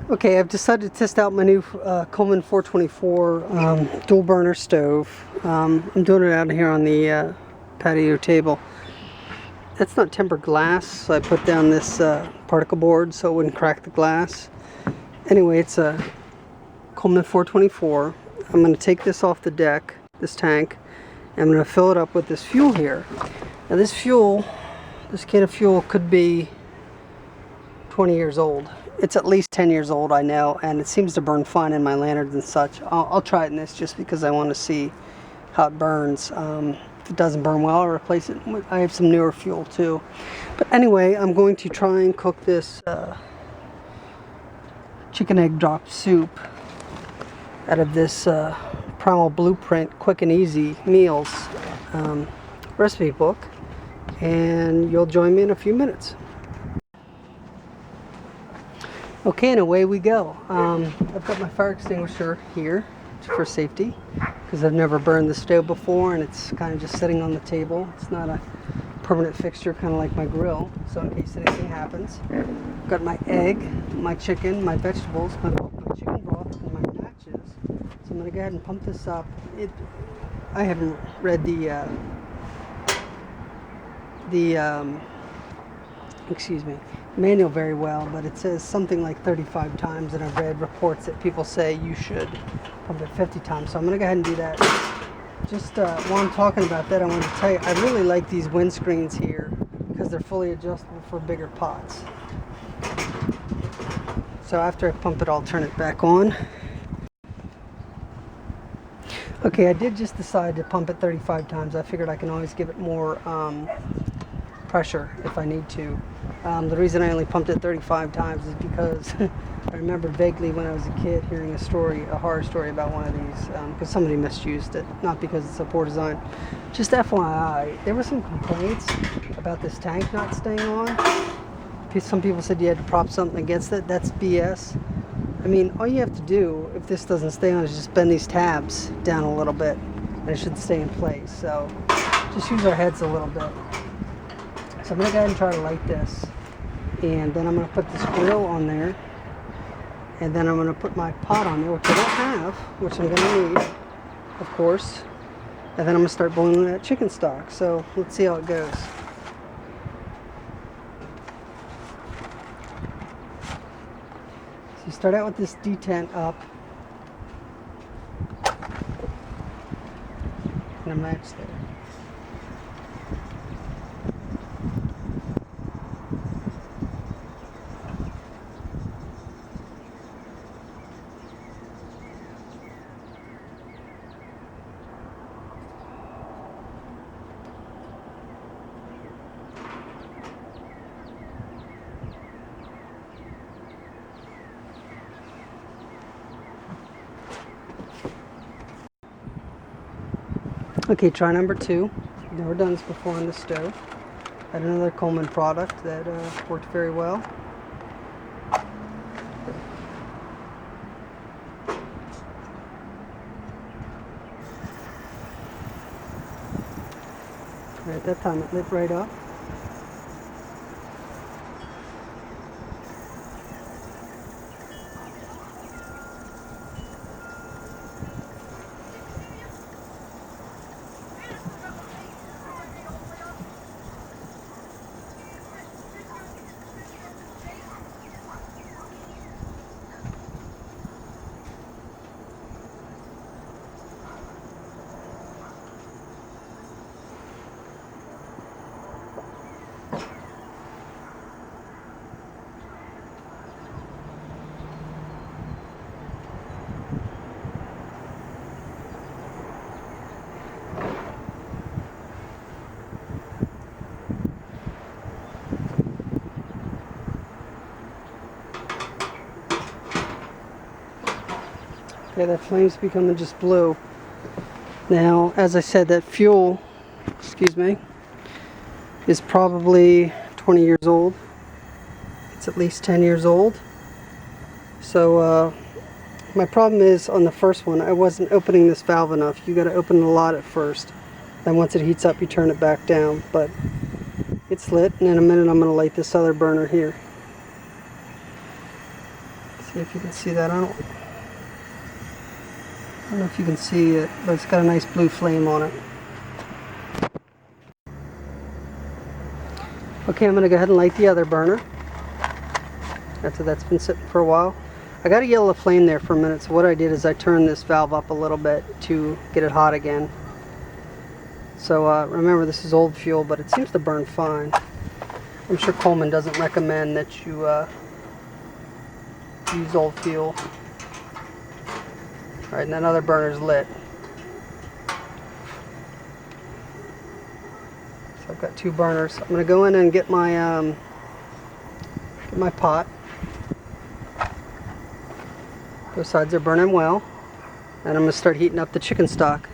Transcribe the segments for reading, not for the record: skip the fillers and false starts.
Okay, I've decided to test out my new Coleman 424 dual burner stove. I'm doing it out here on the patio table. That's not tempered glass, so I put down this particle board so it wouldn't crack the glass. Anyway, it's a Coleman 424. I'm going to take this off the deck, this tank, and I'm going to fill it up with this fuel here. Now this can of fuel could be 20 years old. It's at least 10 years old, I know, and it seems to burn fine in my lanterns and such. I'll try it in this just because I want to see how it burns. If it doesn't burn well, I'll replace it. I have some newer fuel too. But anyway, I'm going to try and cook this chicken egg drop soup out of this Primal Blueprint Quick and Easy Meals recipe book, and you'll join me in a few minutes. Okay, and away we go. I've got my fire extinguisher here for safety because I've never burned the stove before, and it's kind of just sitting on the table. It's not a permanent fixture, kind of like my grill, so in case anything happens. I've got my egg, my chicken, my vegetables, my chicken broth, and my matches. So I'm going to go ahead and pump this up. I haven't read the manual very well, but it says something like 35 times, and I've read reports that people say you should pump it 50 times. So I'm going to go ahead and do that. Just while I'm talking about that, I want to tell you, I really like these windscreens here because they're fully adjustable for bigger pots. So after I pump it, I'll turn it back on. Okay, I did just decide to pump it 35 times. I figured I can always give it more pressure if I need to. The reason I only pumped it 35 times is because I remember vaguely when I was a kid hearing a horror story about one of these, because somebody misused it, not because it's a poor design. Just FYI, there were some complaints about this tank not staying on. Some people said you had to prop something against it. That's BS. I mean, all you have to do if this doesn't stay on is just bend these tabs down a little bit, and it should stay in place. So just use our heads a little bit. So I'm going to go ahead and try to light this, and then I'm going to put this grill on there, and then I'm going to put my pot on there, which I don't have, which I'm going to need, of course, and then I'm going to start boiling that chicken stock. So let's see how it goes. So you start out with this detent up, and a match there. Okay, try number 2. Never done this before on the stove. Had another Coleman product that worked very well. At that time it lit right up. Okay, that flame's becoming just blue. Now, as I said, that fuel, is probably 20 years old. It's at least 10 years old. So, my problem is on the first one, I wasn't opening this valve enough. You got to open the lot at first. Then once it heats up, you turn it back down. But it's lit, and in a minute I'm going to light this other burner here. see if you can see that. I don't know if you can see it, but it's got a nice blue flame on it. Okay, I'm going to go ahead and light the other burner after that's been sitting for a while. I got a yellow flame there for a minute, so what I did is I turned this valve up a little bit to get it hot again. So remember, this is old fuel, but it seems to burn fine. I'm sure Coleman doesn't recommend that you use old fuel. Alright, and that other burner's lit. So I've got two burners. I'm going to go in and get my pot. Those sides are burning well. And I'm going to start heating up the chicken stock.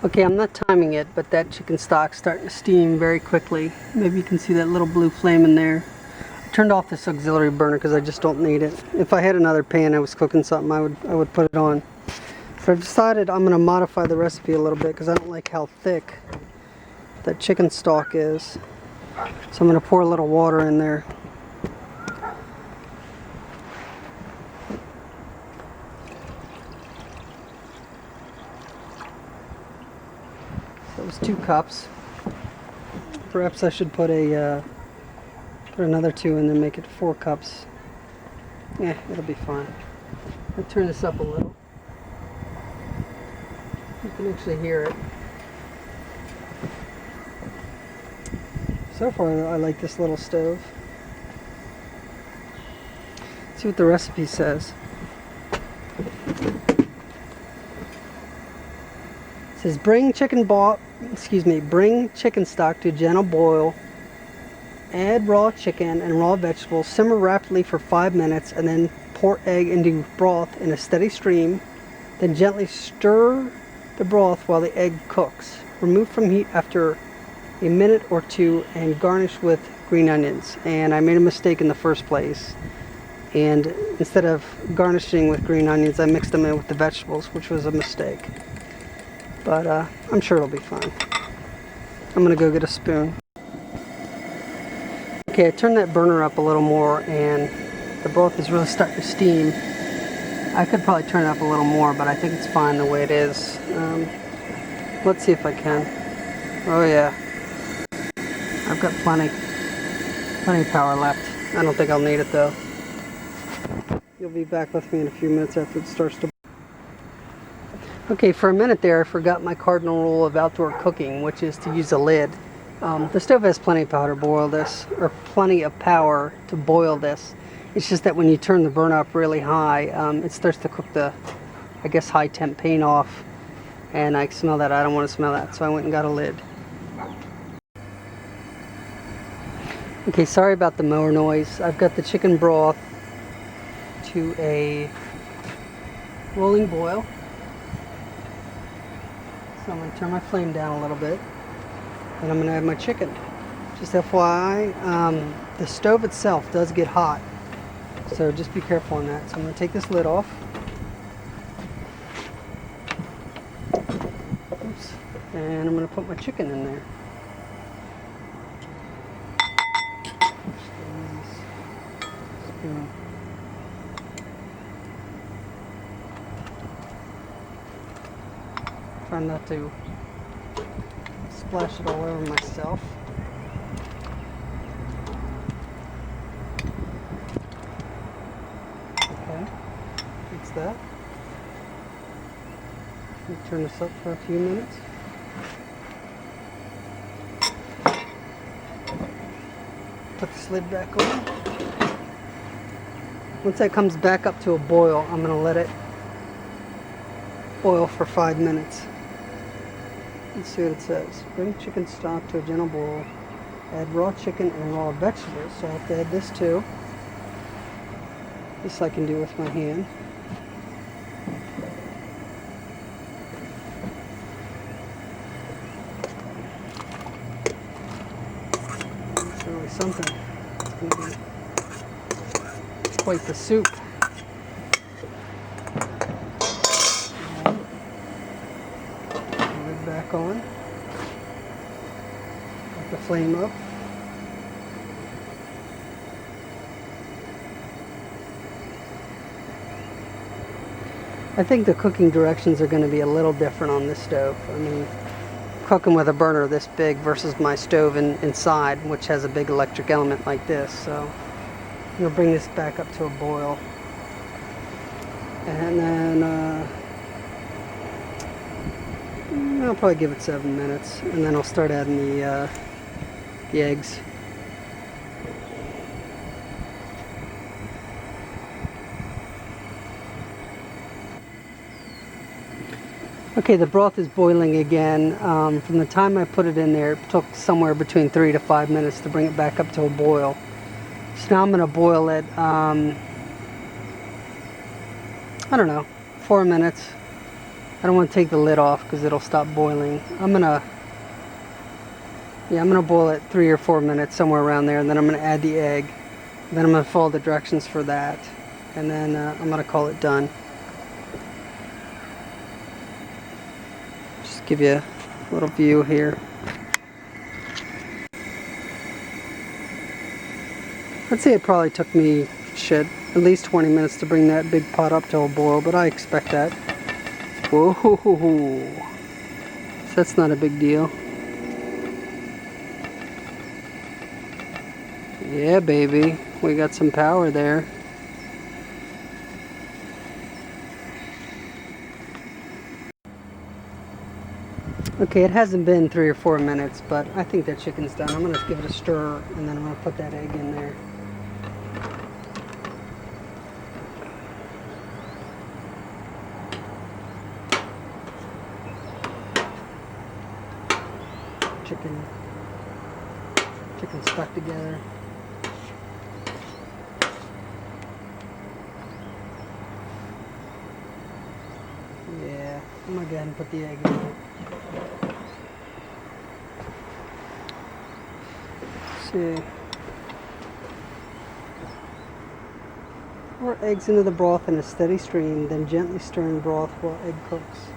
Okay, I'm not timing it, but that chicken stock's starting to steam very quickly. Maybe you can see that little blue flame in there. I turned off this auxiliary burner because I just don't need it. If I had another pan I was cooking something, I would put it on. But I've decided I'm going to modify the recipe a little bit because I don't like how thick that chicken stock is. So I'm going to pour a little water in there. So it was 2 cups. Perhaps I should put another 2 and then make it 4 cups. Yeah, it'll be fine. I'll turn this up a little. You can actually hear it. So far I like this little stove. Let's see what the recipe says. It says bring chicken stock to a gentle boil. Add raw chicken and raw vegetables. Simmer rapidly for 5 minutes and then pour egg into broth in a steady stream. Then gently stir the broth while the egg cooks. Remove from heat after a minute or 2 and garnish with green onions. And I made a mistake in the first place. And instead of garnishing with green onions, I mixed them in with the vegetables, which was a mistake. But I'm sure it'll be fine. I'm going to go get a spoon. Okay, I turned that burner up a little more and the broth is really starting to steam. I could probably turn it up a little more, but I think it's fine the way it is. Let's see if I can. Oh yeah. I've got plenty of power left. I don't think I'll need it though. You'll be back with me in a few minutes after it starts to. Okay, for a minute there I forgot my cardinal rule of outdoor cooking, which is to use a lid. The stove has plenty of power to boil this, or plenty of power to boil this. It's just that when you turn the burner up really high, it starts to cook the, I guess, high temp paint off. And I smell that. I don't want to smell that, so I went and got a lid. Okay, sorry about the mower noise. I've got the chicken broth to a rolling boil. So I'm going to turn my flame down a little bit. And I'm going to add my chicken. Just FYI, the stove itself does get hot. So just be careful on that. So I'm going to take this lid off. Oops. And I'm going to put my chicken in there. Spoon. Try not to splash it all over myself. Okay, that's that. Let me turn this up for a few minutes. Put this lid back on. Once that comes back up to a boil, I'm going to let it boil for 5 minutes. Let's see what it says. Bring chicken stock to a gentle boil. Add raw chicken and raw vegetables. So I have to add this too. This I can do with my hand. It's really something. It's going to be quite the soup. Back on. Put the flame up. I think the cooking directions are going to be a little different on this stove. I mean, cooking with a burner this big versus my stove inside, which has a big electric element like this. So I'm going to bring this back up to a boil. And then I'll probably give it 7 minutes. And then I'll start adding the eggs. Okay, the broth is boiling again. From the time I put it in there, it took somewhere between 3 to 5 minutes to bring it back up to a boil. So now I'm going to boil it, I don't know, 4 minutes. I don't want to take the lid off because it'll stop boiling. I'm gonna boil it 3 or 4 minutes, somewhere around there, and then I'm gonna add the egg. Then I'm gonna follow the directions for that, and then I'm gonna call it done. Just give you a little view here. I'd say it probably took me, at least 20 minutes to bring that big pot up to a boil, but I expect that. Whoa, so that's not a big deal. Yeah, baby, we got some power there. Okay, it hasn't been 3 or 4 minutes, but I think that chicken's done. I'm gonna give it a stir, and then I'm gonna put that egg in there. Chicken stuck together. Yeah, I'm gonna go ahead and put the egg in there. See. Pour eggs into the broth in a steady stream, then gently stir in broth while egg cooks.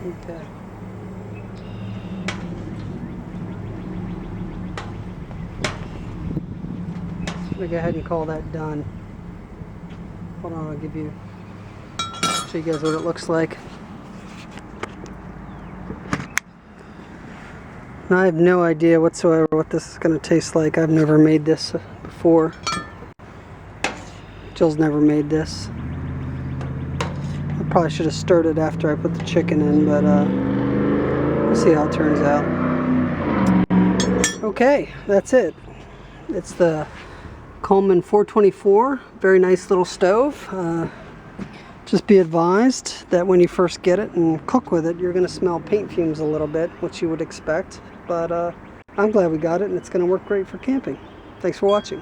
Okay. I'm gonna go ahead and call that done. Hold on, I'll show you guys what it looks like. Now, I have no idea whatsoever what this is gonna taste like. I've never made this before. Jill's never made this. I probably should have stirred it after I put the chicken in, but we'll see how it turns out. Okay, that's it. It's the Coleman 424. Very nice little stove. Just be advised that when you first get it and cook with it, you're going to smell paint fumes a little bit, which you would expect. But I'm glad we got it, and it's going to work great for camping. Thanks for watching.